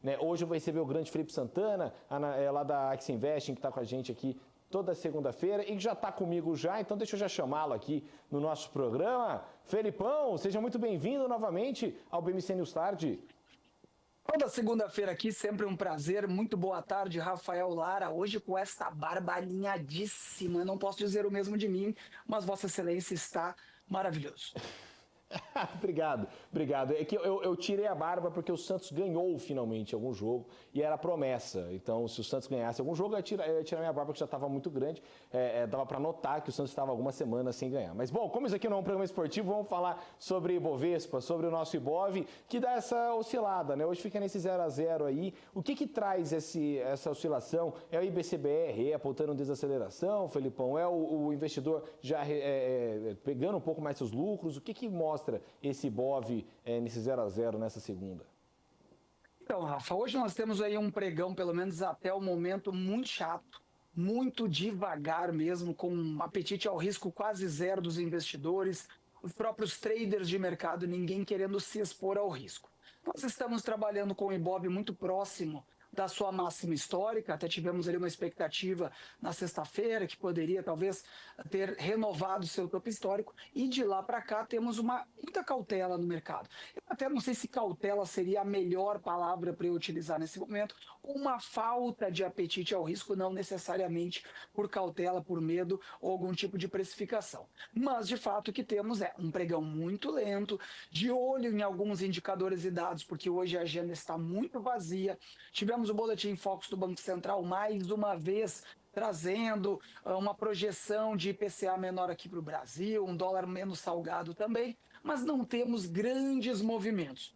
né? Hoje eu vou receber o grande Felipe Santana, lá da Axie Investing, que está com a gente aqui toda segunda-feira e que já está comigo já, então deixa eu já chamá-lo aqui no nosso programa. Felipão, seja muito bem-vindo novamente ao BMC News Tarde. Toda segunda-feira aqui, sempre um prazer. Muito boa tarde, Rafael Lara. Hoje com esta barba alinhadíssima. Não posso dizer o mesmo de mim, mas Vossa Excelência está maravilhoso. Obrigado, obrigado. É que eu tirei a barba porque o Santos ganhou finalmente algum jogo e era promessa. Então, se o Santos ganhasse algum jogo, eu ia tirar minha barba que já estava muito grande. Dava para notar que o Santos estava algumas semanas sem ganhar. Mas, bom, como isso aqui não é um programa esportivo, vamos falar sobre Ibovespa, sobre o nosso Ibov, que dá essa oscilada, né? Hoje fica nesse 0 a 0 aí. O que traz essa oscilação? É o IBCBR apontando desaceleração, Felipão? É o investidor já pegando um pouco mais seus lucros? O que mostra esse Ibov nesse 0 a 0 nessa segunda? Então, Rafa, hoje nós temos aí um pregão, pelo menos até o momento, muito chato, muito devagar mesmo, com um apetite ao risco quase zero dos investidores, os próprios traders de mercado, ninguém querendo se expor ao risco. Nós estamos trabalhando com o Ibov muito próximo da sua máxima histórica, até tivemos ali uma expectativa na sexta-feira que poderia talvez ter renovado seu topo histórico, e de lá para cá temos muita cautela no mercado. Eu até não sei se cautela seria a melhor palavra para eu utilizar nesse momento, uma falta de apetite ao risco, não necessariamente por cautela, por medo ou algum tipo de precificação. Mas de fato o que temos é um pregão muito lento, de olho em alguns indicadores e dados, porque hoje a agenda está muito vazia. Tivemos o Boletim Focus do Banco Central mais uma vez trazendo uma projeção de IPCA menor aqui para o Brasil, um dólar menos salgado também, mas não temos grandes movimentos.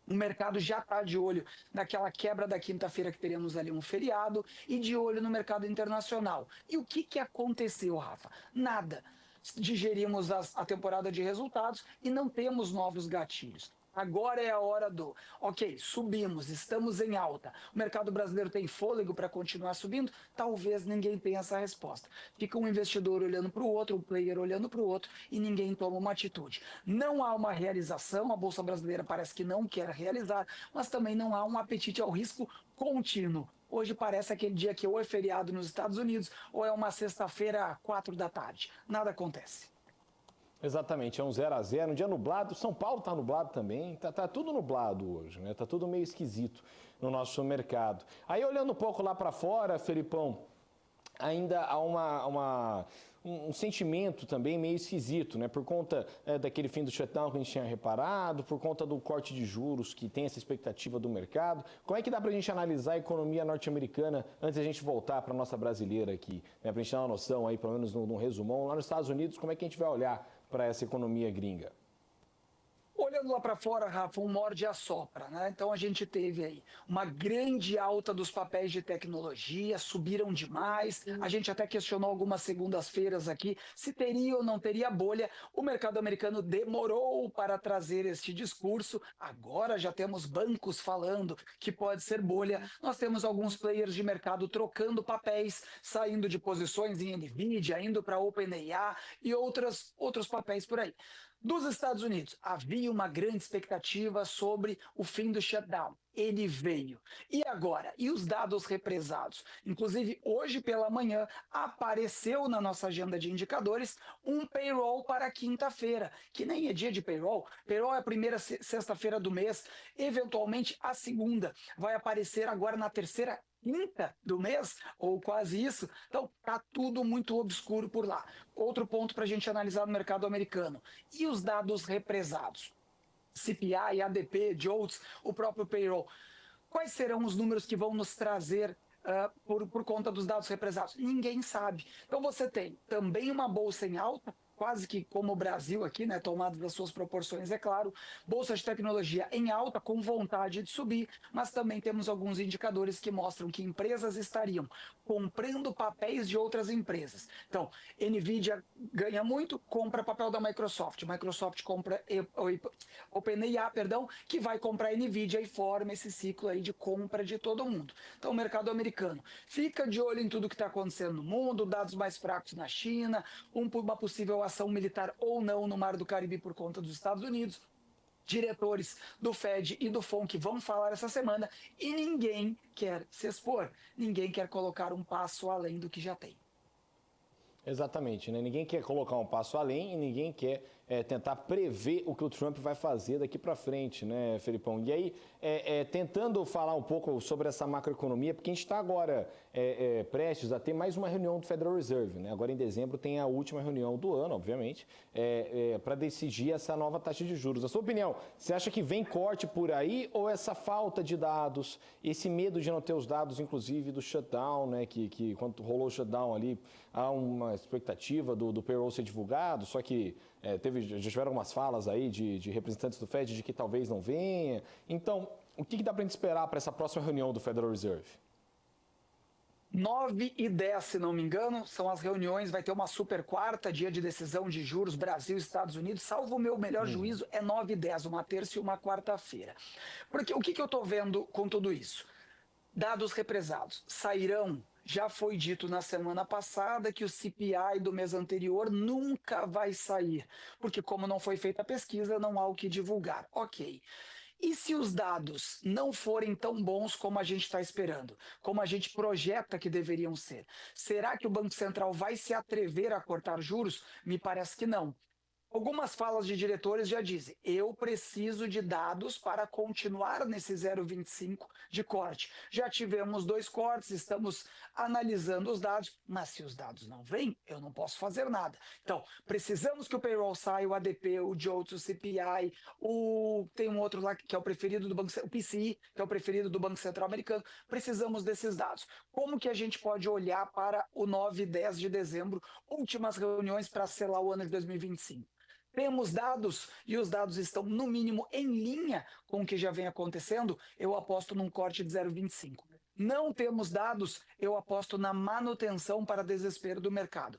O mercado já está de olho naquela quebra da quinta-feira que teremos ali um feriado e de olho no mercado internacional. E o que aconteceu, Rafa? Nada. Digerimos a temporada de resultados e não temos novos gatilhos. Agora é a hora ok, subimos, estamos em alta. O mercado brasileiro tem fôlego para continuar subindo? Talvez ninguém tenha essa resposta. Fica um investidor olhando para o outro, um player olhando para o outro e ninguém toma uma atitude. Não há uma realização, a Bolsa Brasileira parece que não quer realizar, mas também não há um apetite ao risco contínuo. Hoje parece aquele dia que ou é feriado nos Estados Unidos ou é uma sexta-feira, 4 da tarde. Nada acontece. Exatamente, é um 0 a 0 um dia nublado. São Paulo está nublado também, tá tudo nublado hoje, né? Tá tudo meio esquisito no nosso mercado. Aí olhando um pouco lá para fora, Felipão, ainda há um sentimento também meio esquisito, né? Por conta daquele fim do shutdown que a gente tinha reparado, por conta do corte de juros que tem essa expectativa do mercado. Como é que dá para a gente analisar a economia norte-americana antes da gente voltar para a nossa brasileira aqui? Né? Para a gente ter uma noção aí, pelo menos num resumão, lá nos Estados Unidos, como é que a gente vai olhar para essa economia gringa? Olhando lá para fora, Rafa, um morde e assopra, né? Então a gente teve aí uma grande alta dos papéis de tecnologia, subiram demais. A gente até questionou algumas segundas-feiras aqui se teria ou não teria bolha. O mercado americano demorou para trazer este discurso. Agora já temos bancos falando que pode ser bolha. Nós temos alguns players de mercado trocando papéis, saindo de posições em Nvidia, indo para OpenAI e outros papéis por aí. Dos Estados Unidos, havia uma grande expectativa sobre o fim do shutdown. Ele veio. E agora? E os dados represados? Inclusive, hoje pela manhã, apareceu na nossa agenda de indicadores um payroll para quinta-feira, que nem é dia de payroll. Payroll é a primeira sexta-feira do mês, eventualmente a segunda. Vai aparecer agora na terceira quinta do mês, ou quase isso. Então, tá tudo muito obscuro por lá. Outro ponto para a gente analisar no mercado americano. E os dados represados? CPI, ADP, JOLTS, o próprio payroll. Quais serão os números que vão nos trazer por conta dos dados represados? Ninguém sabe. Então você tem também uma bolsa em alta, quase que como o Brasil aqui, né, tomado das suas proporções, é claro, bolsa de tecnologia em alta, com vontade de subir, mas também temos alguns indicadores que mostram que empresas estariam comprando papéis de outras empresas. Então, Nvidia ganha muito, compra papel da Microsoft, Microsoft compra OpenAI, que vai comprar Nvidia e forma esse ciclo aí de compra de todo mundo. Então, o mercado americano fica de olho em tudo que está acontecendo no mundo, dados mais fracos na China, uma possível ação militar ou não no Mar do Caribe por conta dos Estados Unidos. diretores do Fed e do FONC vão falar essa semana e ninguém quer se expor, ninguém quer colocar um passo além do que já tem. Exatamente, né? Ninguém quer colocar um passo além e ninguém quer tentar prever o que o Trump vai fazer daqui para frente, né, Felipão? E aí, tentando falar um pouco sobre essa macroeconomia, porque a gente está agora prestes a ter mais uma reunião do Federal Reserve, né? Agora em dezembro tem a última reunião do ano, obviamente, para decidir essa nova taxa de juros. A sua opinião, você acha que vem corte por aí ou essa falta de dados, esse medo de não ter os dados, inclusive, do shutdown, né? Que quando rolou o shutdown ali, há uma expectativa do payroll ser divulgado, só que já tiveram algumas falas aí de representantes do Fed de que talvez não venha. Então, o que dá para a gente esperar para essa próxima reunião do Federal Reserve? 9 e 10, se não me engano, são as reuniões, vai ter uma super quarta, dia de decisão de juros, Brasil e Estados Unidos, salvo o meu melhor juízo, é 9 e 10, uma terça e uma quarta-feira. Porque o que eu estou vendo com tudo isso? Dados represados sairão. Já foi dito na semana passada que o CPI do mês anterior nunca vai sair, porque como não foi feita a pesquisa, não há o que divulgar. Ok. E se os dados não forem tão bons como a gente está esperando, como a gente projeta que deveriam ser? Será que o Banco Central vai se atrever a cortar juros? Me parece que não. Algumas falas de diretores já dizem, eu preciso de dados para continuar nesse 0,25 de corte. Já tivemos 2 cortes, estamos analisando os dados, mas se os dados não vêm, eu não posso fazer nada. Então, precisamos que o payroll saia, o ADP, o JOLTS, o CPI, tem um outro lá que é o preferido do Banco, o PCI, que é o preferido do Banco Central Americano. Precisamos desses dados. Como que a gente pode olhar para o 9 e 10 de dezembro, últimas reuniões para selar o ano de 2025? Temos dados e os dados estão, no mínimo, em linha com o que já vem acontecendo, eu aposto num corte de 0,25. Não temos dados, eu aposto na manutenção para desespero do mercado,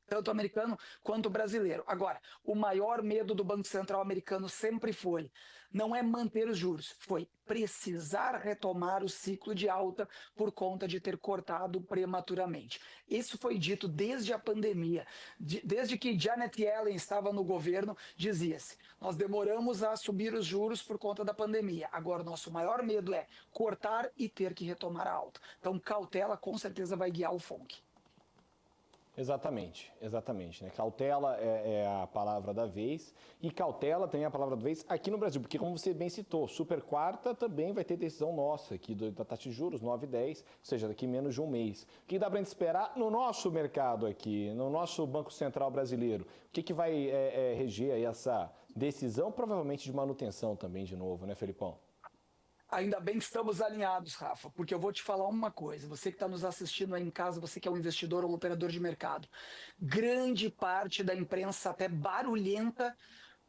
tanto americano quanto brasileiro. Agora, o maior medo do Banco Central americano sempre foi, não é manter os juros, foi precisar retomar o ciclo de alta por conta de ter cortado prematuramente. Isso foi dito desde a pandemia, desde que Janet Yellen estava no governo, dizia-se, nós demoramos a subir os juros por conta da pandemia, agora nosso maior medo é cortar e ter que retomar a alta. Então, cautela com certeza vai guiar o FONC. Exatamente, né? Cautela é a palavra da vez e cautela também é a palavra da vez aqui no Brasil, porque como você bem citou, super quarta também vai ter decisão nossa aqui da taxa de juros, 9 e 10, ou seja, daqui menos de um mês. O que dá para a gente esperar no nosso mercado aqui, no nosso Banco Central brasileiro? O que vai reger aí essa decisão, provavelmente de manutenção também de novo, né, Felipão? Ainda bem que estamos alinhados, Rafa, porque eu vou te falar uma coisa. Você que está nos assistindo aí em casa, você que é um investidor ou um operador de mercado, grande parte da imprensa, até barulhenta,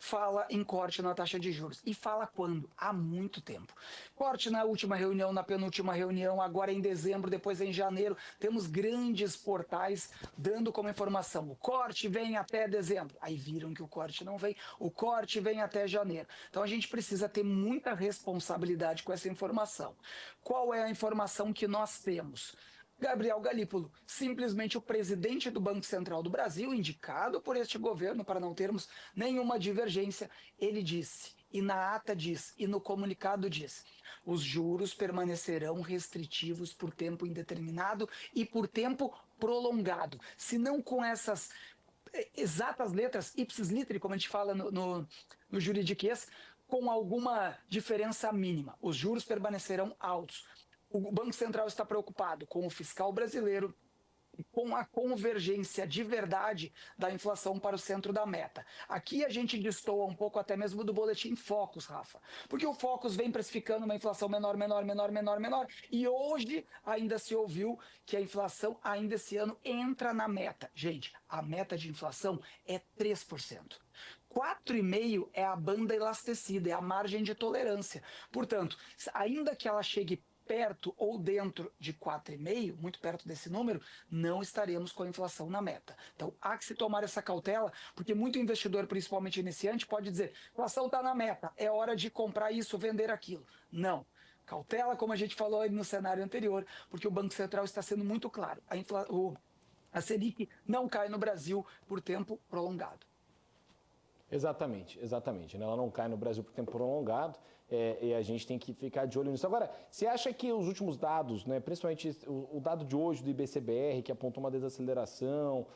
fala em corte na taxa de juros. E fala quando? Há muito tempo. Corte na última reunião, na penúltima reunião, agora em dezembro, depois em janeiro. Temos grandes portais dando como informação, o corte vem até dezembro. Aí viram que o corte não vem, o corte vem até janeiro. Então a gente precisa ter muita responsabilidade com essa informação. Qual é a informação que nós temos? Gabriel Galípolo, simplesmente o presidente do Banco Central do Brasil, indicado por este governo para não termos nenhuma divergência, ele disse, e na ata diz, e no comunicado diz, os juros permanecerão restritivos por tempo indeterminado e por tempo prolongado. Se não com essas exatas letras, ipsis literi, como a gente fala no juridiquês, com alguma diferença mínima. Os juros permanecerão altos. O Banco Central está preocupado com o fiscal brasileiro e com a convergência de verdade da inflação para o centro da meta. Aqui a gente destoa um pouco até mesmo do boletim Focus, Rafa, porque o Focus vem precificando uma inflação menor, e hoje ainda se ouviu que a inflação ainda esse ano entra na meta. Gente, a meta de inflação é 3%. 4,5% é a banda elastecida, é a margem de tolerância. Portanto, ainda que ela chegue perto ou dentro de 4,5%, muito perto desse número, não estaremos com a inflação na meta. Então, há que se tomar essa cautela, porque muito investidor, principalmente iniciante, pode dizer, inflação está na meta, é hora de comprar isso, vender aquilo. Não. Cautela, como a gente falou aí no cenário anterior, porque o Banco Central está sendo muito claro. A Selic não cai no Brasil por tempo prolongado. Exatamente, exatamente. Né? Ela não cai no Brasil por tempo prolongado e a gente tem que ficar de olho nisso. Agora, você acha que os últimos dados, né, principalmente o dado de hoje do IBCBR, que apontou uma desaceleração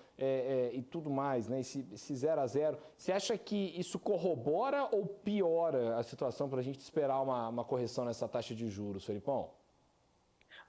e tudo mais, né, esse 0 a 0, você acha que isso corrobora ou piora a situação para a gente esperar uma correção nessa taxa de juros, Felipão?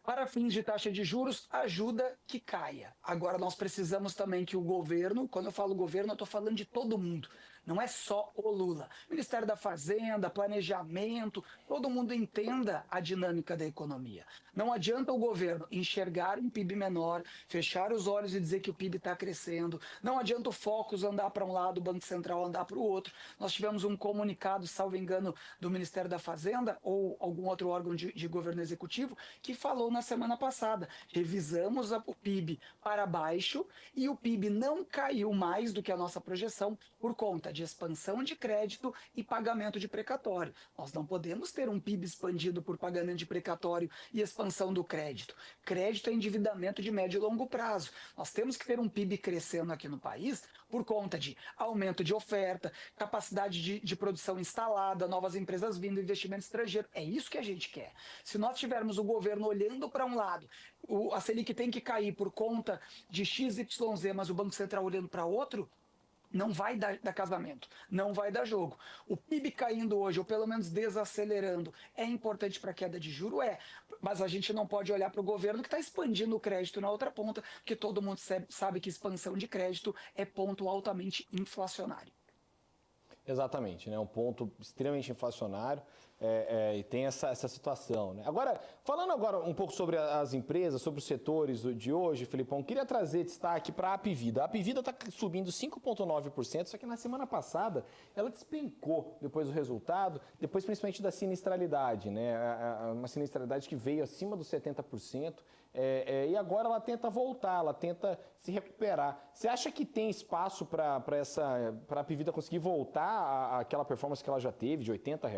Para fins de taxa de juros, ajuda que caia. Agora, nós precisamos também que o governo, quando eu falo governo, eu estou falando de todo mundo, não é só o Lula. Ministério da Fazenda, Planejamento, todo mundo entenda a dinâmica da economia. Não adianta o governo enxergar um PIB menor, fechar os olhos e dizer que o PIB está crescendo. Não adianta o Focus andar para um lado, o Banco Central andar para o outro. Nós tivemos um comunicado, salvo engano, do Ministério da Fazenda ou algum outro órgão de governo executivo que falou na semana passada. Revisamos o PIB para baixo e o PIB não caiu mais do que a nossa projeção por conta de expansão de crédito e pagamento de precatório. Nós não podemos ter um PIB expandido por pagamento de precatório e expansão do crédito. Crédito é endividamento de médio e longo prazo. Nós temos que ter um PIB crescendo aqui no país por conta de aumento de oferta, capacidade de produção instalada, novas empresas vindo, investimento estrangeiro. É isso que a gente quer. Se nós tivermos o governo olhando para um lado, a Selic tem que cair por conta de XYZ, mas o Banco Central olhando para outro, não vai dar casamento, não vai dar jogo. O PIB caindo hoje, ou pelo menos desacelerando, é importante para a queda de juro? É. Mas a gente não pode olhar para o governo que está expandindo o crédito na outra ponta, porque todo mundo sabe que expansão de crédito é ponto altamente inflacionário. Exatamente, né? Um ponto extremamente inflacionário e tem essa situação. Né? Agora, falando agora um pouco sobre as empresas, sobre os setores de hoje, Felipão, queria trazer destaque para a Apvida. A Apvida está subindo 5,9%, só que na semana passada ela despencou depois do resultado, depois principalmente da sinistralidade, né? Uma sinistralidade que veio acima dos 70%. E agora ela tenta voltar, ela tenta se recuperar. Você acha que tem espaço para a Apvida conseguir voltar àquela performance que ela já teve, de R$ 80?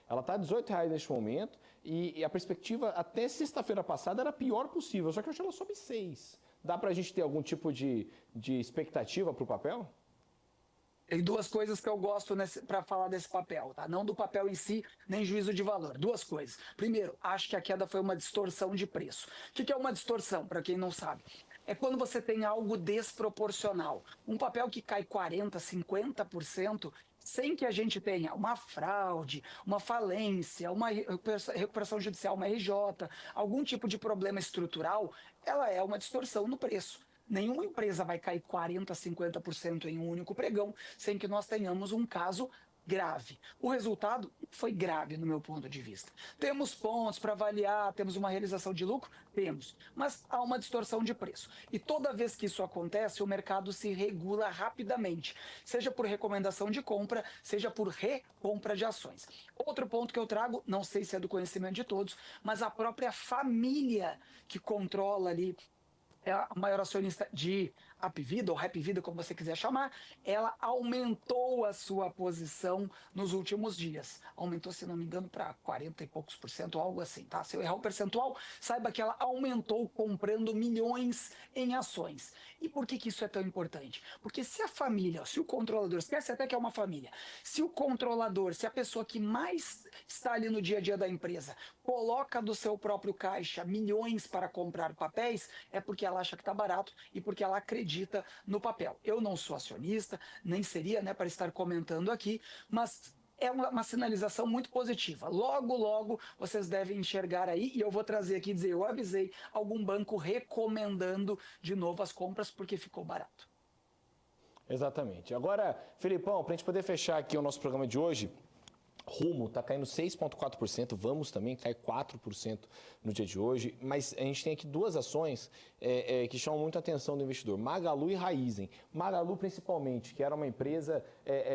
Ela está a R$ 18 neste momento e a perspectiva até sexta-feira passada era a pior possível, só que hoje ela sobe 6. Dá para a gente ter algum tipo de expectativa para o papel? Tem duas coisas que eu gosto para falar desse papel, tá? Não do papel em si, nem juízo de valor. Duas coisas. Primeiro, acho que a queda foi uma distorção de preço. O que é uma distorção, para quem não sabe? É quando você tem algo desproporcional. Um papel que cai 40%, 50%, sem que a gente tenha uma fraude, uma falência, uma recuperação judicial, uma RJ, algum tipo de problema estrutural, ela é uma distorção no preço. Nenhuma empresa vai cair 40%, 50% em um único pregão, sem que nós tenhamos um caso grave. O resultado foi grave, no meu ponto de vista. Temos pontos para avaliar, temos uma realização de lucro? Temos, mas há uma distorção de preço. E toda vez que isso acontece, o mercado se regula rapidamente, seja por recomendação de compra, seja por recompra de ações. Outro ponto que eu trago, não sei se é do conhecimento de todos, mas a própria família que controla ali é a maior acionista de Apvida, ou Rapvida, como você quiser chamar, ela aumentou a sua posição nos últimos dias. Aumentou, se não me engano, para 40 e poucos por cento, algo assim, tá? Se eu errar o percentual, saiba que ela aumentou comprando milhões em ações. E por que isso é tão importante? Porque se a família, se o controlador, esquece até que é uma família, se o controlador, se a pessoa que mais está ali no dia a dia da empresa, coloca do seu próprio caixa milhões para comprar papéis, é porque ela acha que está barato e porque ela acredita no papel. Eu não sou acionista, nem seria, né, para estar comentando aqui, mas é uma sinalização muito positiva. Logo, logo, vocês devem enxergar aí, e eu vou trazer aqui, dizer, eu avisei, algum banco recomendando de novo as compras porque ficou barato. Exatamente. Agora, Felipão, para a gente poder fechar aqui o nosso programa de hoje, Rumo está caindo 6,4%, Vamos também cai 4% no dia de hoje, mas a gente tem aqui duas ações que chamam muito a atenção do investidor, Magalu e Raizen. Magalu principalmente, que era uma empresa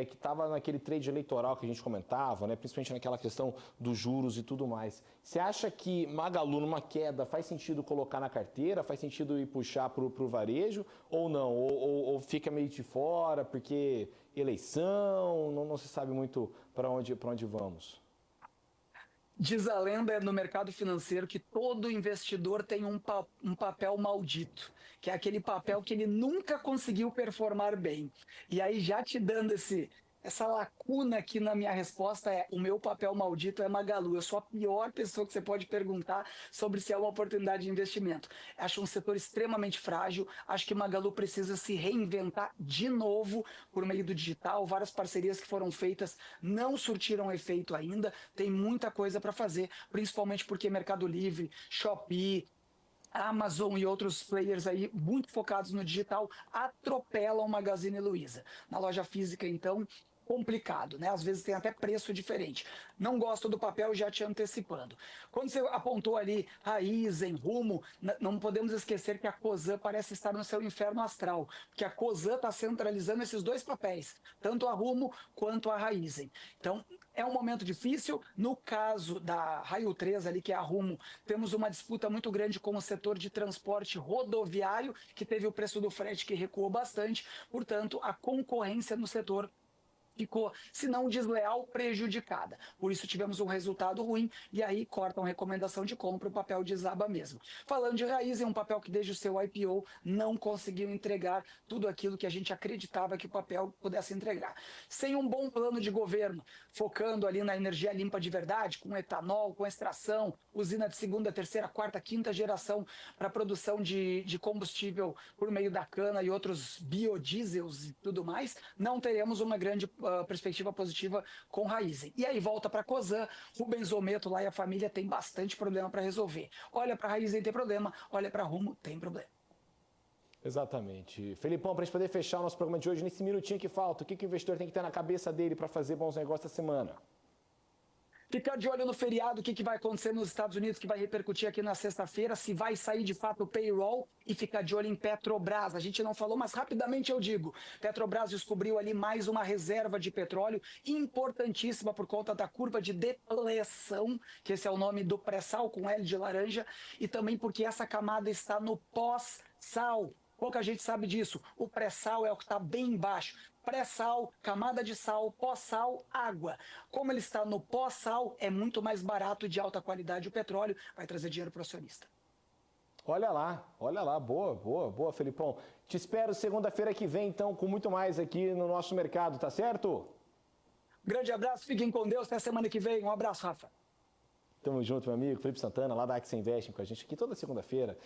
que estava naquele trade eleitoral que a gente comentava, né, principalmente naquela questão dos juros e tudo mais. Você acha que Magalu numa queda faz sentido colocar na carteira, faz sentido ir puxar para o varejo ou não? Ou fica meio de fora porque eleição, não se sabe muito para onde vamos? Diz a lenda no mercado financeiro que todo investidor tem um papel maldito, que é aquele papel que ele nunca conseguiu performar bem. E aí, já te dando essa lacuna aqui na minha resposta é: o meu papel maldito é Magalu. Eu sou a pior pessoa que você pode perguntar sobre se é uma oportunidade de investimento. Acho um setor extremamente frágil, acho que Magalu precisa se reinventar de novo por meio do digital. Várias parcerias que foram feitas não surtiram efeito ainda, tem muita coisa para fazer, principalmente porque Mercado Livre, Shopee, Amazon e outros players aí muito focados no digital atropelam o Magazine Luiza. Na loja física, então, complicado, né? Às vezes tem até preço diferente. Não gosto do papel, já te antecipando. Quando você apontou ali Raizen, Rumo, não podemos esquecer que a Cosan parece estar no seu inferno astral, porque a Cosan está centralizando esses dois papéis, tanto a Rumo quanto a Raizen. Então, é um momento difícil. No caso da Raio 3 ali, que é a Rumo, temos uma disputa muito grande com o setor de transporte rodoviário, que teve o preço do frete que recuou bastante. Portanto, a concorrência no setor ficou, se não desleal, prejudicada. Por isso tivemos um resultado ruim e aí cortam recomendação de compra, o papel desaba mesmo. Falando de Raizen, um papel que desde o seu IPO não conseguiu entregar tudo aquilo que a gente acreditava que o papel pudesse entregar. Sem um bom plano de governo, focando ali na energia limpa de verdade, com etanol, com extração, usina de segunda, terceira, quarta, quinta geração para produção de combustível por meio da cana e outros biodiesels e tudo mais, não teremos uma grande perspectiva positiva com Raizen. E aí volta para Cosan, Rubens Ometo lá e a família tem bastante problema para resolver. Olha para Raizen, tem problema, olha para Rumo, tem problema. Exatamente. Felipão, para a gente poder fechar o nosso programa de hoje, nesse minutinho que falta, o que o investidor tem que ter na cabeça dele para fazer bons negócios essa semana? Ficar de olho no feriado, o que vai acontecer nos Estados Unidos, que vai repercutir aqui na sexta-feira, se vai sair de fato o payroll, e ficar de olho em Petrobras. A gente não falou, mas rapidamente eu digo. Petrobras descobriu ali mais uma reserva de petróleo importantíssima por conta da curva de depleção, que esse é o nome do pré-sal com L de laranja, e também porque essa camada está no pós-sal. Pouca gente sabe disso. O pré-sal é o que está bem embaixo. Pré-sal, camada de sal, pós-sal, água. Como ele está no pós-sal, é muito mais barato e de alta qualidade o petróleo, vai trazer dinheiro para o acionista. Olha lá, boa, Felipão. Te espero segunda-feira que vem, então, com muito mais aqui no nosso mercado, tá certo? Grande abraço, fiquem com Deus, até semana que vem. Um abraço, Rafa. Tamo junto, meu amigo. Felipe Santana, lá da Axia Invest, com a gente aqui toda segunda-feira.